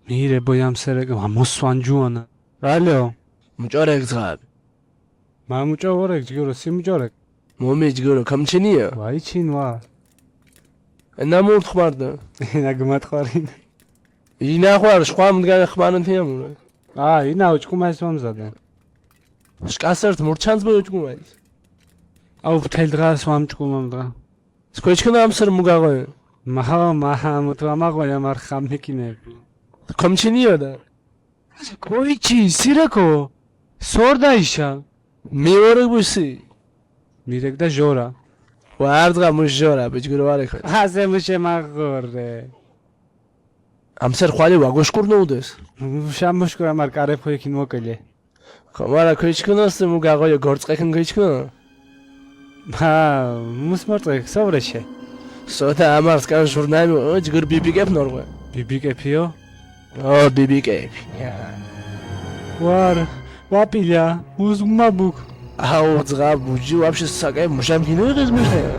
Mire boyamserek amosvan juana. Alo. Mucorek zgab. Mamucorek jgoro simcorek. Momi jgoro kamchiniya. Vay chinva. Namurt xmarda. Ina gmatqarin. Ina xwar shqam dgan xmanan tiyam. Ina uçkumas vamzadan. Shqasert murchans boy uçkumas. Au tel dras vamçkumam dra. Skochkana amser mugaqoy. Maha mutamagoya mar khamnikine. Kamchiniya da. Koichi sirako. Sorda isha. Meorek busi. Mirek da jora. Vardqa mujora bejgoro varek. Haze mushe magore. Amser xwali vagoshkurno udes. Shamoshkura mar kare khoikin mokele. Kamara kochkanaste mugaqoy gortsqekin kochkana. Ha, musmartqe savreshe. Sota amars kan jurnami jgor bibigep norqe. Bibikepio? Oh, bibigep. Var. Vapilya, muzmabuk. Au zgab buji вообще сакай мушам кино qizmishda.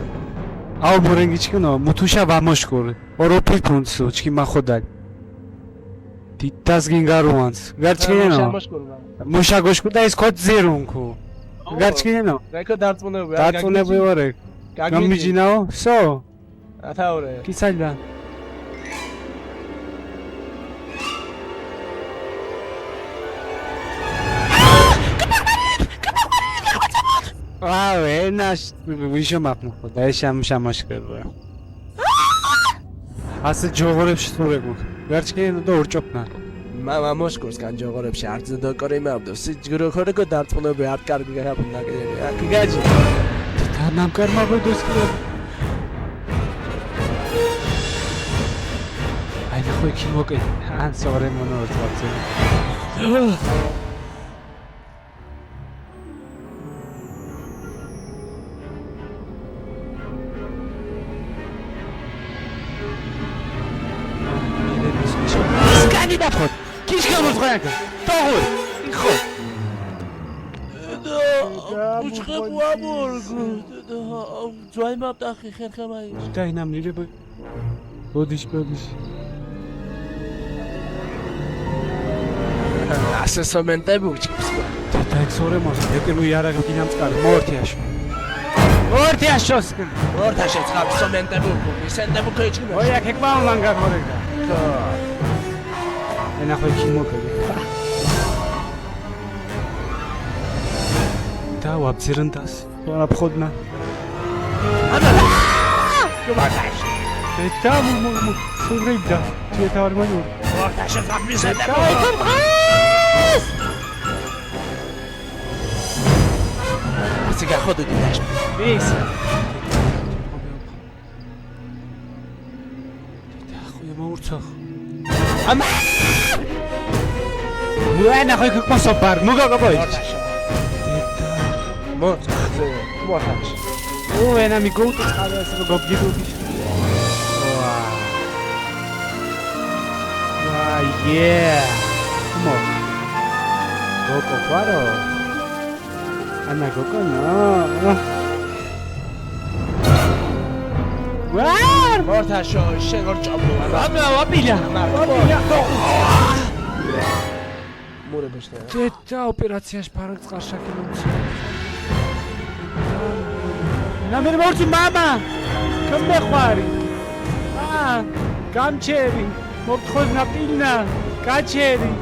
Au morengichkino mutusha vamoshkur. Oropil punsu chki maxodal. Titas gingaruans. Garchkino. Musha goshkuda is kot zerunku. Garchkino. Reko dartmuneb. Dartmuneb vorek. Gamijinao? So. Ataure. Kisalda. Enash vishomapnu khoda shamashkar. Ase jogorebshi turegu. Garchkino da urchopna. Mamoshkurs kan jogorebshi artze da korimabdo. Sijgoro khoreko dartmuneb art kargi gapna gede. Akigaji. Tanam karma bodoskira. Ay nakhoy kimoke. An sore mono ortvatse. Dapot. Kishka muzg'anka. To'g'ri. Xo'p. Uçqib vaborgu. Joymab daxi xerxamay. Dainam nire boy. Bodish. Asesamente buchkips. Tataik sore mos. Ekenu yaraga ginamskar mortiash. Mortiashoskin. Mortashe tsxab somente buku. Sende buku ichkime. Oya kekbam manga korega. Ena khoy kimokele. Da wabzirandas. Ora pkhodna. Ana. Mortash. Eta mu surida. Tietar manur. Mortashe tsxab sende buku. Siga khodu didash. Bis. Da khoy maurtsakh. Ama. Muena khoy kukmasopar. Mugagoboy. Mortash. Ena mi goutu xalas gobgidubi. Wow, yeah. Come on. Coco Faro. Ana Coco no. Wow. Mortash shegor choblo. Vapilya. Mure beshte. Teta operatsiyash paraq qarshakilums. Na mere morti mama. Kam mekhvari. Gamcheri. Mokhoz napilna. Kacheri.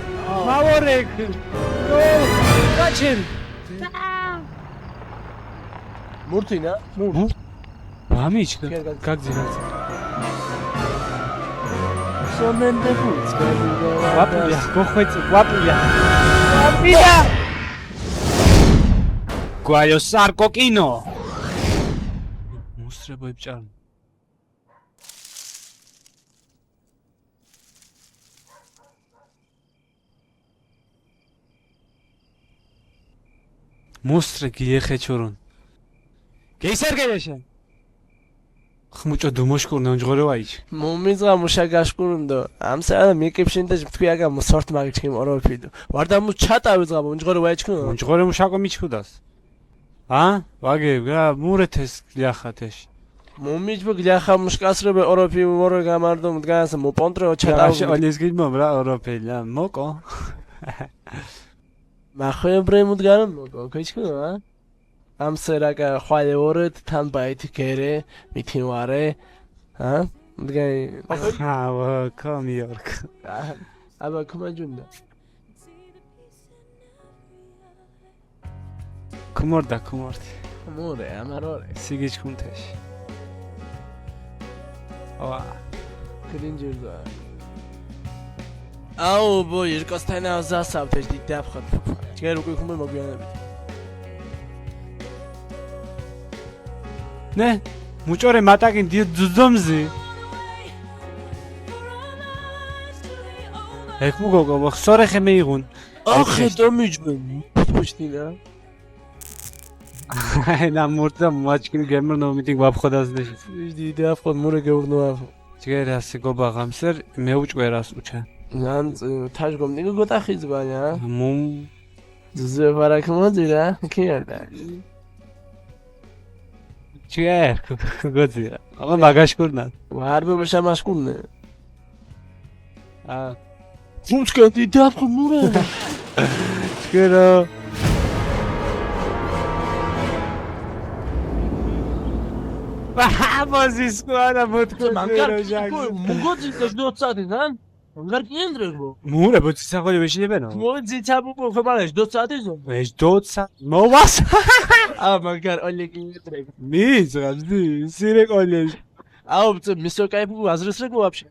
Mavorek. No, kacheri. Murtina? Mur. Vamichka. Как делать? Somente buts. Вапля, кохвайте, вапля. Вапля! Guayo sarco kino. Musrebo ipჭარ. Mustre giexeçorun. Geysergeleşen. ხმუჭო დუმოშკურნა უნჯღორევაიჩ მომიზღა მუშაგაშკურუნდო ამსა მიკიფშინ და თქვი აგა მოსორთ მაგიჩქი მოროფიდო ვარდა მუ ჩატავიზღა უნჯღორევაიჩქო უნჯღორე მუშაკო მიჩქუდას ა ვაგე გა მურეთეს ლიახათეშ მომიჯბ გლახა მუშკასრებე ოროფი მორე გამარდო მდგანს მოპონტრე ოჩატა ოლეს გიმომ რა ოროფელა მოკო მახებრე მდგან მოკო ქიჩქო ამ სერაკა ხვალე ორეთ თან ბაითი გერე მითინვარე მდგაი ვა კომიორკ აბა კომაჯუნდა კუმორდა მორე ამარორე სიგიჩქუნთეში ვა კრინჯერდა აუ ბოი ერკოსთანა ზასავთ ეს დაფხოთ ჯერ უკვე ხუმე მოგვიანებით ნე მუჭორე მატაკინ ძუძომზი ეკ მუგოგო ხსორეხე მეიღუნ ოხე დომიჯბე პუჩტინა ანა მურტა მაჩკინ გემრნო მიტინგ ვაფხოდაზდეში ის დაფხოთ მორე გეურნოა ჯერასი გობა ღამსერ მეუჭკვერას უჩა ნან თაჟგომ ნიგო გოტახიზბანა მუმ ზევარაკ მოძირა ქიარდა ჯერ გოძირა ამა მაგაშკურნა ვარბე შემაშკურნე ა ფუნჩკეთი დაფხო მურე ჯერო ბაზის ყარა მოტკო მუგოძი დოცადი ნან მანგარ კიენდრეგო მურე ბოცი სახოლი ვეშილებენო მოძი ჩაბუკო ხებალაშ დოცადი ზო ეს დოცა მოვას ა მანგარ ოლი კიენდრეგო მიზღაბდი სირე ყოლეშ აუ მისო кайფუ აზრესრეგო ვაფშე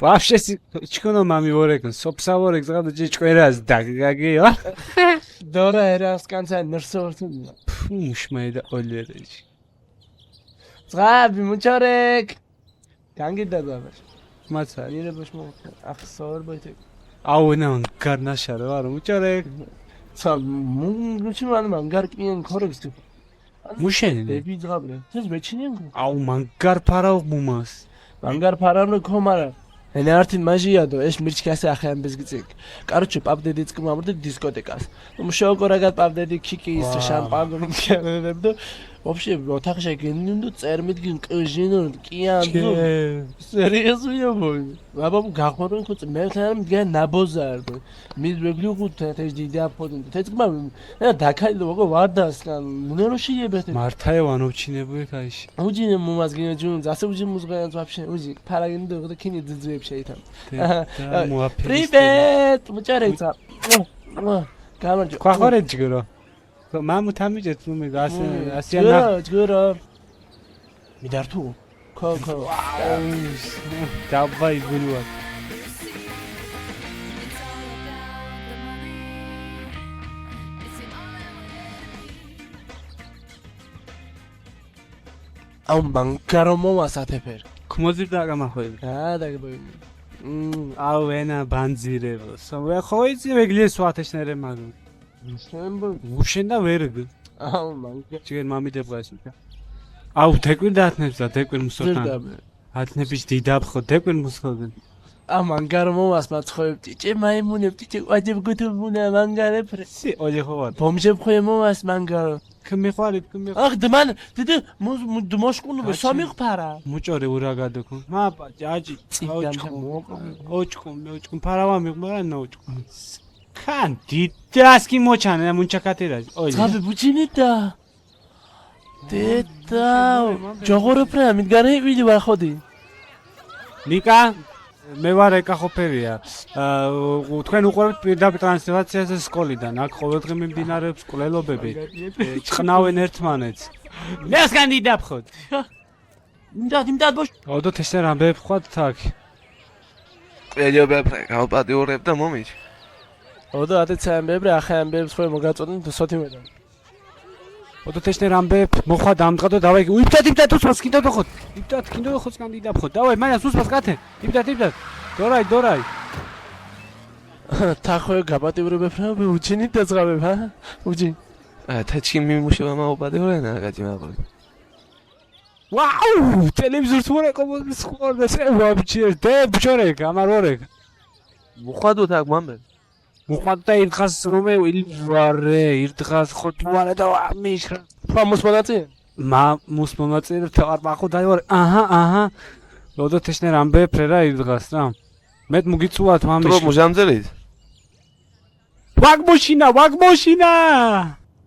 ვაფშე ჩქონო მამი ვორეკ სოფსავორეკ ზღაბდი ჭკვერას დაგაგიო დორა ერას კანცა ნერსორთუ მუშმედა ოლერეში ზღაბი მუჩორეკ განგიდა ბაბაშ მაცა იერებაშ მოხდა ახსოვარ ბოთე აუნა გარნაშარო არა მუჭორეკ ცა მუჩი მანგარ კიენ ქორექს თუ მუშენი ბები ზღაბრე ეს მეჩინიან აუ მანგარ ფარავ მუმას მანგარ ფარავნო ქომარა ენა ართი მაჟიადო ეს მირჩკასე ახიან ბეზგიციკ კაროჩე პაპდედიც კმამრდე დისკოტეკას მშოუკორაგად პაპდედი ქიკი ის შამპანო მქენებდო вообще ოთახში გენინდო წერმიდგინ ყჟინო კიანდო სერიოზია ბოი ბაბამ გახმარონ ხო მე თან მდგან ნაბოზარდო მის ვეგლიუხუ თეთრ დიდა ფოდინ თეთრმა და დაკაიდო მოგო ვარდასკან მუნეროშიებეთ მართაევანო ჩინებუე кайში უჯინე მომაზგინე ჯუნ ზასე უჯი მუზღაიან вообще უჯი ფარაგინდო და ქინი ძძვებ შეითან Привет მუჭარეცა გამარჯო ქვახორე ჯგრო მამუ თამიჯეთ ნუმე ასიანა ჯგრო მიდართუ ხო დავაი გულვა აუ მანგარო მომასათეფერ ქმოზირდა გამახვედი დაგებოი აუ ენა ბანძირებო სო ხოიცი ვეგლიეს ვათეშნერე მაგ შემბო უშენდა ვერგ აუ მანგა ჯერ მამიდებღა ეს აუ დეკვირ დაათნებს და დეკვირ მსოთან ათნების დიდაფხო დეკვირ მსოთან ა მანგარო მომას მაცხოებდი ჭე მაიმუნებდი ჭე ვაჯებ გუთუბუნა მანგარეფრე სი ოლე ხოვარ ბომჟებ ხოე მომას მანგარო ქმიხვალით ახ დმან დიდი მოშკუნო სამიხფარა მუჭორე ურაგადო მა აჯი ოჭკომ ფარავა მიღმარა ნოჭკომ კან დიდასკი მოჩანა მუნჩაკატირა ოლე ზაბე ბუჩინიტა დედა ჯოღოროფრა მიდგარე ვიდი ვარ ხოდი ნიკა მე ვარ ეკახოფერია თქვენ უყურებთ პირდაპირ ტრანსლაციაზე სკოლიდან აქ ყოველდღე მიმდინარეობს კვლელობები ჭყნავენ ერთმანეთს მე სკანდი დაფხოთ იმდად ბოშ ოდოთ ესე რამბებ ხوات თაკ ყელიობებრე გავპატიურებ და მომიჩ ოდო ათეცამბებრე ახამბებს ხო მოგაწოდენ სოთიმედა ოდოთ ესე რამბებ მოხვა დამწყადო დავაი იბდად უსვას კიდო დახოთ იბდად კიდო ხოთ სკანდი დაფხოთ დავაი მანას უსვას კათე იბდად დორაი თახვე გაპატიურებებ რა უჩინით დაძღავებ ჰა უჯი თაჩი მიმუშევა მაუპატიურენა კაჭი მაყოლი ვაუ ტელევიზორს ვარ ეკომოს ხوارდა შე ვაბჩერ დე ბჭორე გამარორე მოხადოთ აქ მამბე მოხდა ერთხას რომე ილვარე ერთხას ხოთვარე და ამიშრა ფამოს მონაწილე მამუს მონაწილეებთ არ მაყოდაივარ. აჰა. ლოდოთეშნერ ამბე ფრერა ირდგას რა. მეტ მუგიცუათ Тро მამის. мужамзелит? ვაგმოშინა.